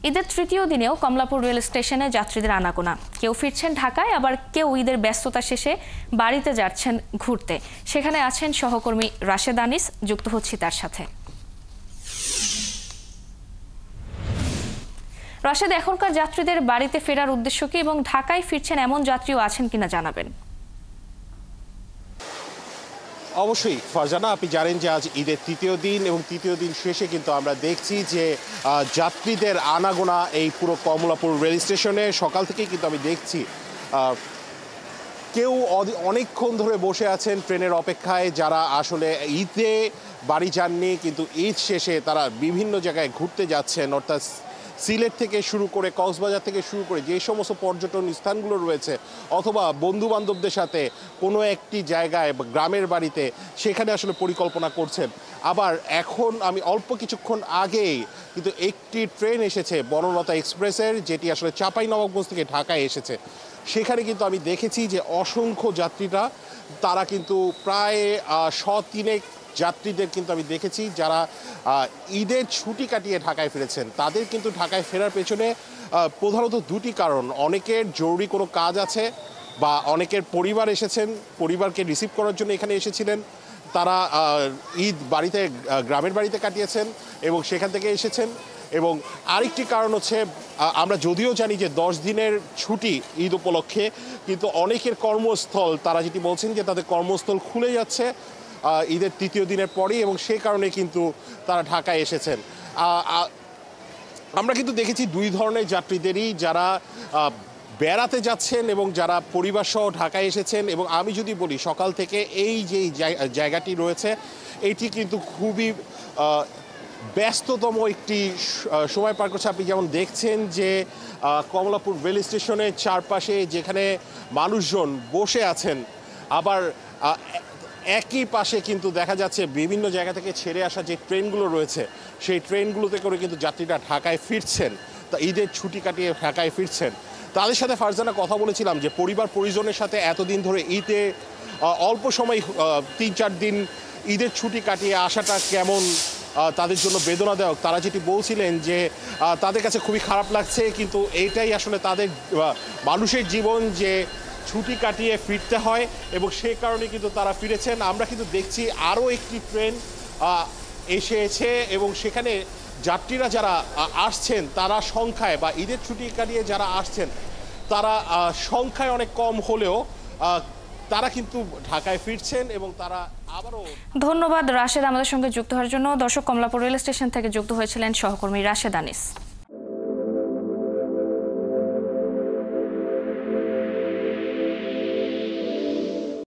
ঈদের তৃতীয় দিনেও কমলাপুর রেল স্টেশনে যাত্রীদের আনাগোনা। কেউ ফিরছেন ঢাকায়, আবার কেউ ঈদের ব্যস্ততা শেষে বাড়িতে যাচ্ছেন ঘুরতে। সেখানে আছেন সহকর্মী রাশেদ আনিস, যুক্ত হচ্ছি তার সাথে। রাশেদ, এখনকার যাত্রীদের বাড়িতে ফেরার উদ্দেশ্য কি এবং ঢাকায় ফিরছেন এমন যাত্রীও আছেন কিনা জানাবেন। অবশ্যই ফারজানা, আপনি জানেন যে আজ ঈদের তৃতীয় দিন এবং তৃতীয় দিন শেষে কিন্তু আমরা দেখছি যে যাত্রীদের আনাগোনা এই পুরো কমলাপুর রেল স্টেশনে সকাল থেকেই কিন্তু আমি দেখছি কেউ অনেকক্ষণ ধরে বসে আছেন ট্রেনের অপেক্ষায়, যারা আসলে ঈদে বাড়ি যাননি কিন্তু ঈদ শেষে তারা বিভিন্ন জায়গায় ঘুরতে যাচ্ছেন, অর্থাৎ সিলেট থেকে শুরু করে কক্সবাজার থেকে শুরু করে যে সমস্ত পর্যটন স্থানগুলো রয়েছে, অথবা বন্ধু বান্ধবদের সাথে কোনো একটি জায়গায় গ্রামের বাড়িতে সেখানে আসলে পরিকল্পনা করছেন। আবার এখন আমি অল্প কিছুক্ষণ আগেই কিন্তু একটি ট্রেন এসেছে বনলতা এক্সপ্রেসের, যেটি আসলে চাঁপাইনবাবগঞ্জ থেকে ঢাকায় এসেছে। সেখানে কিন্তু আমি দেখেছি যে অসংখ্য যাত্রীরা, তারা কিন্তু প্রায় তিনেক যাত্রীদের কিন্তু আমি দেখেছি যারা ঈদের ছুটি কাটিয়ে ঢাকায় ফিরেছেন। তাদের কিন্তু ঢাকায় ফেরার পেছনে প্রধানত দুটি কারণ। অনেকের জরুরি কোনো কাজ আছে, বা অনেকের পরিবার এসেছেন, পরিবারকে রিসিভ করার জন্য এখানে এসেছিলেন। তারা ঈদ বাড়িতে গ্রামের বাড়িতে কাটিয়েছেন এবং সেখান থেকে এসেছেন। এবং আরেকটি কারণ হচ্ছে, আমরা যদিও জানি যে 10 দিনের ছুটি ঈদ উপলক্ষে, কিন্তু অনেকের কর্মস্থল, তারা যেটি বলছেন যে তাদের কর্মস্থল খুলে যাচ্ছে ঈদের তৃতীয় দিনের পরেই, এবং সেই কারণে কিন্তু তারা ঢাকায় এসেছেন। আমরা কিন্তু দেখেছি দুই ধরনের যাত্রীদেরই, যারা বেড়াতে যাচ্ছেন এবং যারা পরিবার সহ ঢাকায় এসেছেন। এবং আমি যদি বলি, সকাল থেকে এই যে জায়গাটি রয়েছে এটি কিন্তু খুবই ব্যস্ততম একটি সময় পার করছে। আপনি যেমন দেখছেন যে কমলাপুর রেল স্টেশনের চারপাশে যেখানে মানুষজন বসে আছেন, আবার একই পাশে কিন্তু দেখা যাচ্ছে বিভিন্ন জায়গা থেকে ছেড়ে আসা যে ট্রেনগুলো রয়েছে, সেই ট্রেনগুলোতে করে কিন্তু যাত্রীরা ঢাকায় ফিরছেন, তা ঈদের ছুটি কাটিয়ে ঢাকায় ফিরছেন। তাদের সাথে ফারজানা কথা বলেছিলাম যে পরিবার পরিজনের সাথে এতদিন ধরে ঈদে অল্প সময় 3-4 দিন ঈদের ছুটি কাটিয়ে আসাটা কেমন তাদের জন্য বেদনাদায়ক। তারা যেটি বলছিলেন যে তাদের কাছে খুবই খারাপ লাগছে, কিন্তু এইটাই আসলে তাদের মানুষের জীবন, যে ছুটি কাটিয়ে ফিরতে হয়, এবং সেই কারণে কিন্তু তারা ফিরেছেন। আমরা কিন্তু দেখছি আরও একটি ট্রেন এসেছে, এবং সেখানে যাত্রীরা যারা আসছেন তারা সংখ্যায়, বা ঈদের ছুটি কাটিয়ে যারা আসছেন তারা সংখ্যায় অনেক কম হলেও তারা কিন্তু ঢাকায় ফিরছেন, এবং তারা আবারও। ধন্যবাদ রাশেদ আমাদের সঙ্গে যুক্ত হওয়ার জন্য। দর্শক, কমলাপুর রেল স্টেশন থেকে যুক্ত হয়েছিলেন সহকর্মী রাশেদ আনিস।